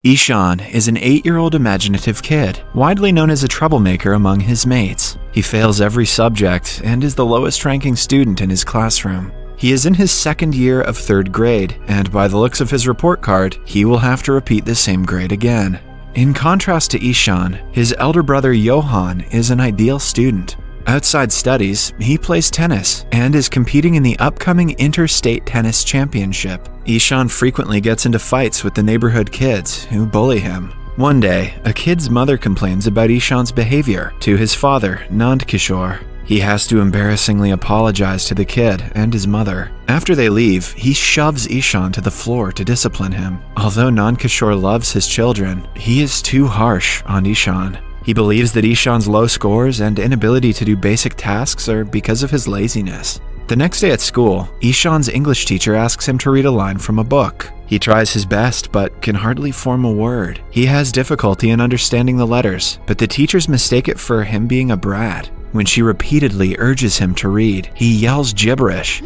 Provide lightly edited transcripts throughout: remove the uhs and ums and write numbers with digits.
Ishan is an 8-year-old imaginative kid, widely known as a troublemaker among his mates. He fails every subject and is the lowest-ranking student in his classroom. He is in his second year of 3rd grade, and by the looks of his report card, he will have to repeat the same grade again. In contrast to Ishan, his elder brother Johan is an ideal student. Outside studies, he plays tennis and is competing in the upcoming Interstate Tennis Championship. Ishan frequently gets into fights with the neighborhood kids who bully him. One day, a kid's mother complains about Ishan's behavior to his father, Nandkishore. He has to embarrassingly apologize to the kid and his mother. After they leave, he shoves Ishan to the floor to discipline him. Although Nandkishore loves his children, he is too harsh on Ishan. He believes that Ishan's low scores and inability to do basic tasks are because of his laziness. The next day at school, Ishan's English teacher asks him to read a line from a book. He tries his best, but can hardly form a word. He has difficulty in understanding the letters, but the teachers mistake it for him being a brat. When she repeatedly urges him to read, he yells gibberish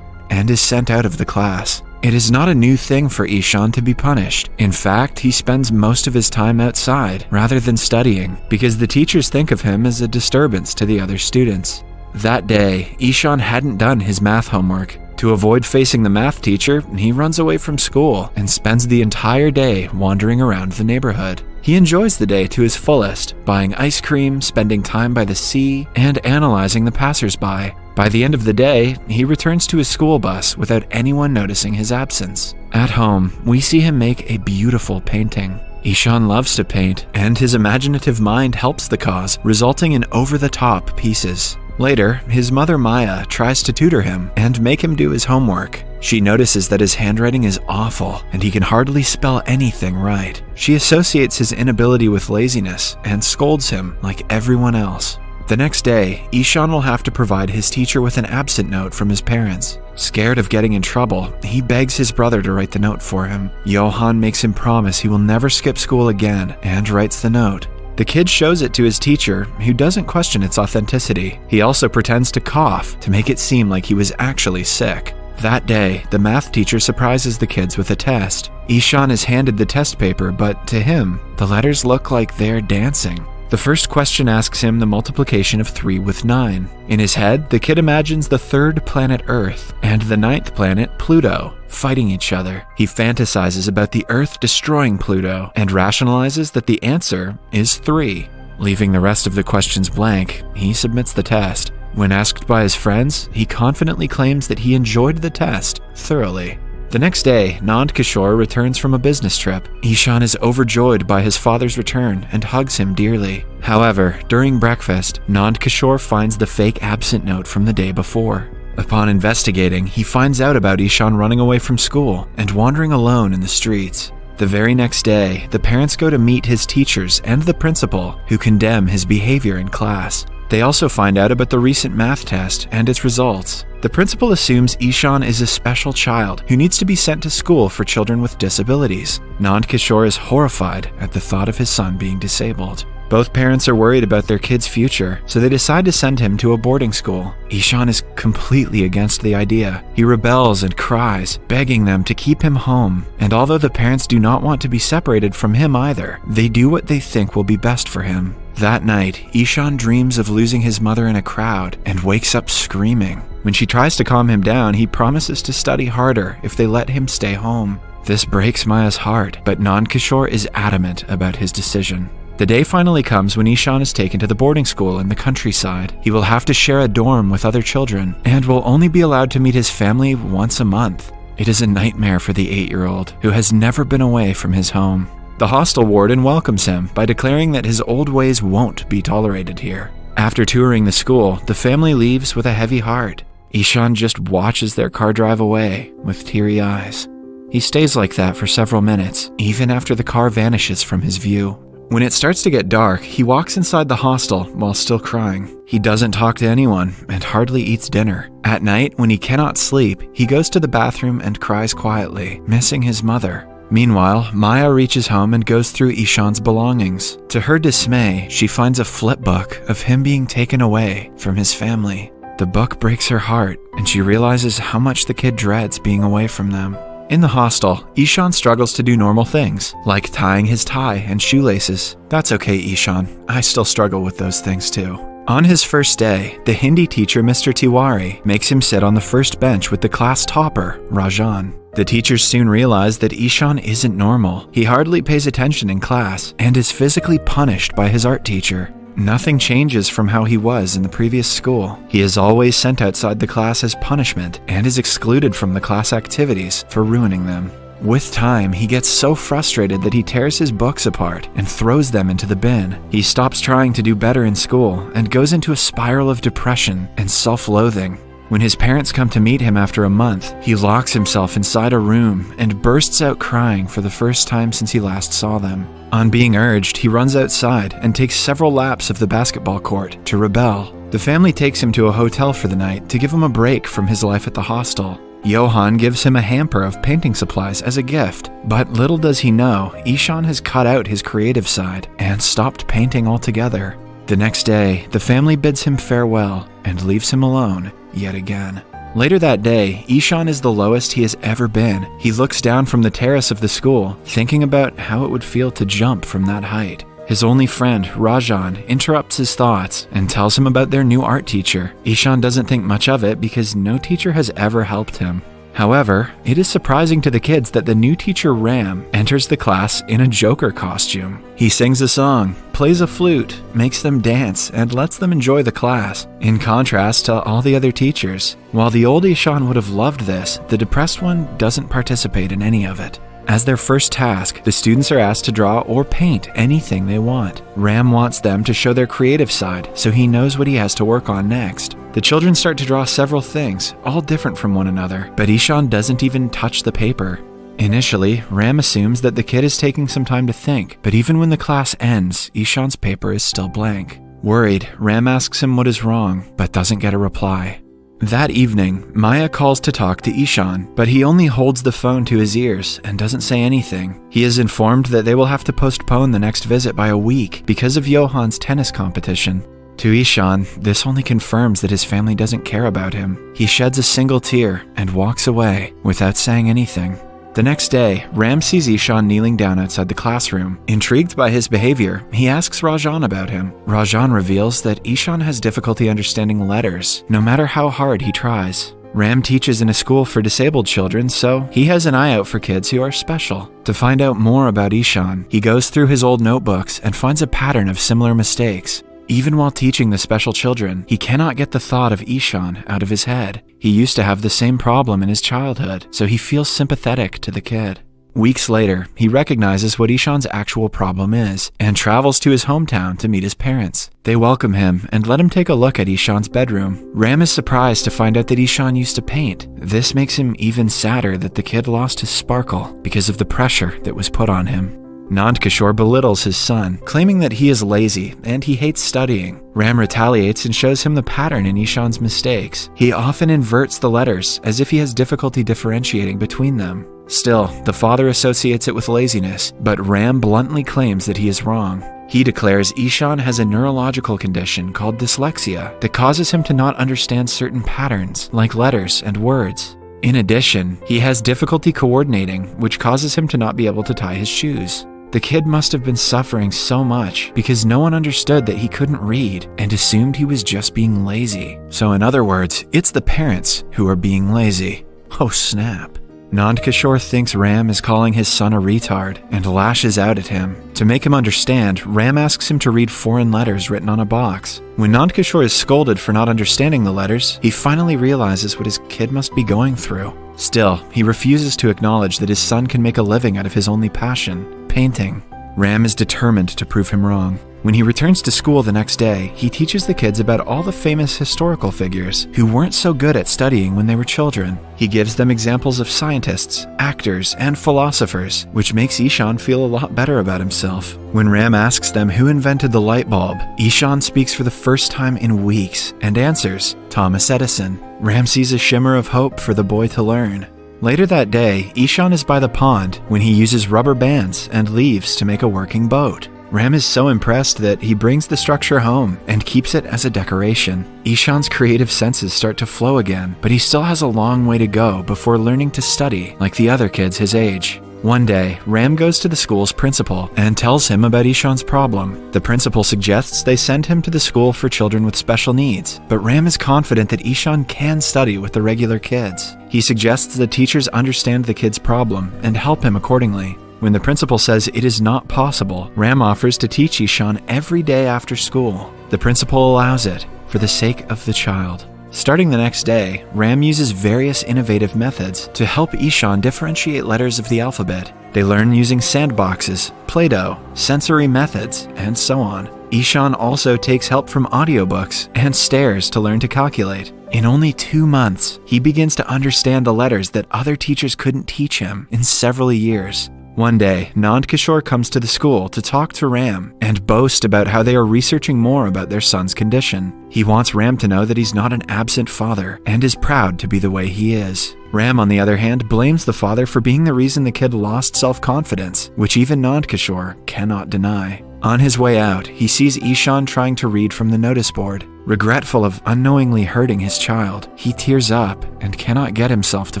and is sent out of the class. It is not a new thing for Ishan to be punished. In fact, he spends most of his time outside rather than studying because the teachers think of him as a disturbance to the other students. That day, Ishan hadn't done his math homework. To avoid facing the math teacher, he runs away from school and spends the entire day wandering around the neighborhood. He enjoys the day to his fullest, buying ice cream, spending time by the sea, and analyzing the passersby. By the end of the day, he returns to his school bus without anyone noticing his absence. At home, we see him make a beautiful painting. Ishan loves to paint, and his imaginative mind helps the cause, resulting in over-the-top pieces. Later, his mother Maya tries to tutor him and make him do his homework. She notices that his handwriting is awful and he can hardly spell anything right. She associates his inability with laziness and scolds him like everyone else. The next day, Ishan will have to provide his teacher with an absent note from his parents. Scared of getting in trouble, he begs his brother to write the note for him. Johan makes him promise he will never skip school again and writes the note. The kid shows it to his teacher, who doesn't question its authenticity. He also pretends to cough to make it seem like he was actually sick. That day, the math teacher surprises the kids with a test. Ishan is handed the test paper, but to him, the letters look like they're dancing. The first question asks him the multiplication of 3 with 9. In his head, the kid imagines the 3rd planet Earth and the 9th planet Pluto fighting each other. He fantasizes about the Earth destroying Pluto and rationalizes that the answer is 3. Leaving the rest of the questions blank, he submits the test. When asked by his friends, he confidently claims that he enjoyed the test thoroughly. The next day, Nandkishore returns from a business trip. Ishan is overjoyed by his father's return and hugs him dearly. However, during breakfast, Nandkishore finds the fake absent note from the day before. Upon investigating, he finds out about Ishan running away from school and wandering alone in the streets. The very next day, the parents go to meet his teachers and the principal, who condemn his behavior in class. They also find out about the recent math test and its results. The principal assumes Ishan is a special child who needs to be sent to school for children with disabilities. Nandkishore is horrified at the thought of his son being disabled. Both parents are worried about their kid's future, so they decide to send him to a boarding school. Ishan is completely against the idea. He rebels and cries, begging them to keep him home. And although the parents do not want to be separated from him either, they do what they think will be best for him. That night, Ishan dreams of losing his mother in a crowd and wakes up screaming. When she tries to calm him down, he promises to study harder if they let him stay home. This breaks Maya's heart, but Nandkishore is adamant about his decision. The day finally comes when Ishan is taken to the boarding school in the countryside. He will have to share a dorm with other children and will only be allowed to meet his family once a month. It is a nightmare for the 8-year-old who has never been away from his home. The hostel warden welcomes him by declaring that his old ways won't be tolerated here. After touring the school, the family leaves with a heavy heart. Ishan just watches their car drive away with teary eyes. He stays like that for several minutes, even after the car vanishes from his view. When it starts to get dark, he walks inside the hostel while still crying. He doesn't talk to anyone and hardly eats dinner. At night, when he cannot sleep, he goes to the bathroom and cries quietly, missing his mother. Meanwhile, Maya reaches home and goes through Ishan's belongings. To her dismay, she finds a flip book of him being taken away from his family. The book breaks her heart, and she realizes how much the kid dreads being away from them. In the hostel, Ishan struggles to do normal things, like tying his tie and shoelaces. That's okay, Ishan. I still struggle with those things too. On his first day, the Hindi teacher, Mr. Tiwari, makes him sit on the first bench with the class topper, Rajan. The teachers soon realize that Ishan isn't normal. He hardly pays attention in class and is physically punished by his art teacher. Nothing changes from how he was in the previous school. He is always sent outside the class as punishment and is excluded from the class activities for ruining them. With time, he gets so frustrated that he tears his books apart and throws them into the bin. He stops trying to do better in school and goes into a spiral of depression and self-loathing. When his parents come to meet him after a month, he locks himself inside a room and bursts out crying for the first time since he last saw them. On being urged, he runs outside and takes several laps of the basketball court to rebel. The family takes him to a hotel for the night to give him a break from his life at the hostel. Johan gives him a hamper of painting supplies as a gift, but little does he know, Ishan has cut out his creative side and stopped painting altogether. The next day, the family bids him farewell and leaves him alone yet again. Later that day, Ishan is the lowest he has ever been. He looks down from the terrace of the school, thinking about how it would feel to jump from that height. His only friend, Rajan, interrupts his thoughts and tells him about their new art teacher. Ishan doesn't think much of it because no teacher has ever helped him. However, it is surprising to the kids that the new teacher, Ram, enters the class in a Joker costume. He sings a song, plays a flute, makes them dance, and lets them enjoy the class, in contrast to all the other teachers. While the old Ishan would have loved this, the depressed one doesn't participate in any of it. As their first task, the students are asked to draw or paint anything they want. Ram wants them to show their creative side, so he knows what he has to work on next. The children start to draw several things, all different from one another, but Ishan doesn't even touch the paper. Initially, Ram assumes that the kid is taking some time to think, but even when the class ends, Ishan's paper is still blank. Worried, Ram asks him what is wrong, but doesn't get a reply. That evening, Maya calls to talk to Ishan, but he only holds the phone to his ears and doesn't say anything. He is informed that they will have to postpone the next visit by a week because of Johan's tennis competition. To Ishan, this only confirms that his family doesn't care about him. He sheds a single tear and walks away without saying anything. The next day, Ram sees Ishan kneeling down outside the classroom. Intrigued by his behavior, he asks Rajan about him. Rajan reveals that Ishan has difficulty understanding letters, no matter how hard he tries. Ram teaches in a school for disabled children, so he has an eye out for kids who are special. To find out more about Ishan, he goes through his old notebooks and finds a pattern of similar mistakes. Even while teaching the special children, he cannot get the thought of Ishan out of his head. He used to have the same problem in his childhood, so he feels sympathetic to the kid. Weeks later, he recognizes what Ishan's actual problem is and travels to his hometown to meet his parents. They welcome him and let him take a look at Ishan's bedroom. Ram is surprised to find out that Ishan used to paint. This makes him even sadder that the kid lost his sparkle because of the pressure that was put on him. Nandkishore belittles his son, claiming that he is lazy and he hates studying. Ram retaliates and shows him the pattern in Ishan's mistakes. He often inverts the letters, as if he has difficulty differentiating between them. Still, the father associates it with laziness, but Ram bluntly claims that he is wrong. He declares Ishan has a neurological condition called dyslexia that causes him to not understand certain patterns, like letters and words. In addition, he has difficulty coordinating, which causes him to not be able to tie his shoes. The kid must have been suffering so much because no one understood that he couldn't read and assumed he was just being lazy. So in other words, it's the parents who are being lazy. Oh snap. Nandkishore thinks Ram is calling his son a retard and lashes out at him. To make him understand, Ram asks him to read foreign letters written on a box. When Nandkishore is scolded for not understanding the letters, he finally realizes what his kid must be going through. Still, he refuses to acknowledge that his son can make a living out of his only passion, painting. Ram is determined to prove him wrong. When he returns to school the next day, he teaches the kids about all the famous historical figures who weren't so good at studying when they were children. He gives them examples of scientists, actors, and philosophers, which makes Ishan feel a lot better about himself. When Ram asks them who invented the light bulb, Ishan speaks for the first time in weeks and answers, Thomas Edison. Ram sees a shimmer of hope for the boy to learn. Later that day, Ishan is by the pond when he uses rubber bands and leaves to make a working boat. Ram is so impressed that he brings the structure home and keeps it as a decoration. Ishan's creative senses start to flow again, but he still has a long way to go before learning to study like the other kids his age. One day, Ram goes to the school's principal and tells him about Ishan's problem. The principal suggests they send him to the school for children with special needs, but Ram is confident that Ishan can study with the regular kids. He suggests the teachers understand the kid's problem and help him accordingly. When the principal says it is not possible, Ram offers to teach Ishan every day after school. The principal allows it for the sake of the child. Starting the next day, Ram uses various innovative methods to help Ishan differentiate letters of the alphabet. They learn using sandboxes, Play-Doh, sensory methods, and so on. Ishan also takes help from audiobooks and stares to learn to calculate. In only 2 months, he begins to understand the letters that other teachers couldn't teach him in several years. One day, Nand Kishore comes to the school to talk to Ram and boast about how they are researching more about their son's condition. He wants Ram to know that he's not an absent father and is proud to be the way he is. Ram, on the other hand, blames the father for being the reason the kid lost self-confidence, which even Nand Kishore cannot deny. On his way out, he sees Ishan trying to read from the notice board. Regretful of unknowingly hurting his child, he tears up and cannot get himself to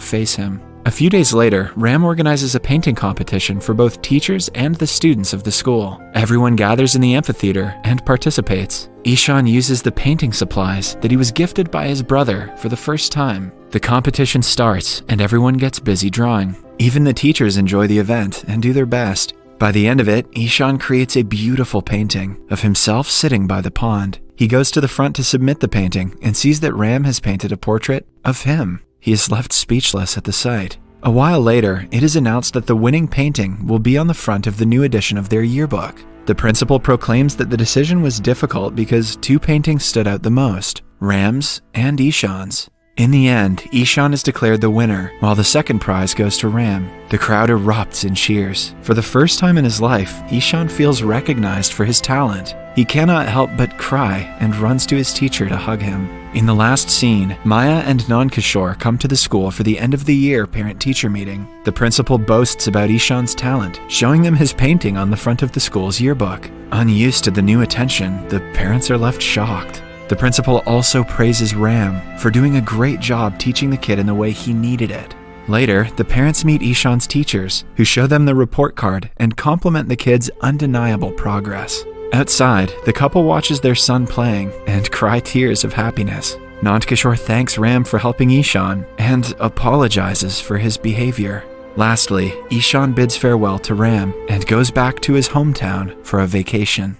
face him. A few days later, Ram organizes a painting competition for both teachers and the students of the school. Everyone gathers in the amphitheater and participates. Ishan uses the painting supplies that he was gifted by his brother for the first time. The competition starts and everyone gets busy drawing. Even the teachers enjoy the event and do their best. By the end of it, Ishan creates a beautiful painting of himself sitting by the pond. He goes to the front to submit the painting and sees that Ram has painted a portrait of him. He is left speechless at the sight. A while later, it is announced that the winning painting will be on the front of the new edition of their yearbook. The principal proclaims that the decision was difficult because 2 paintings stood out the most, Ram's and Ishan's. In the end, Ishan is declared the winner, while the second prize goes to Ram. The crowd erupts in cheers. For the first time in his life, Ishan feels recognized for his talent. He cannot help but cry and runs to his teacher to hug him. In the last scene, Maya and Nand Kishore come to the school for the end-of-the-year parent-teacher meeting. The principal boasts about Ishan's talent, showing them his painting on the front of the school's yearbook. Unused to the new attention, the parents are left shocked. The principal also praises Ram for doing a great job teaching the kid in the way he needed it. Later, the parents meet Ishan's teachers, who show them the report card and compliment the kid's undeniable progress. Outside, the couple watches their son playing and cry tears of happiness. Nand Kishore thanks Ram for helping Ishan and apologizes for his behavior. Lastly, Ishan bids farewell to Ram and goes back to his hometown for a vacation.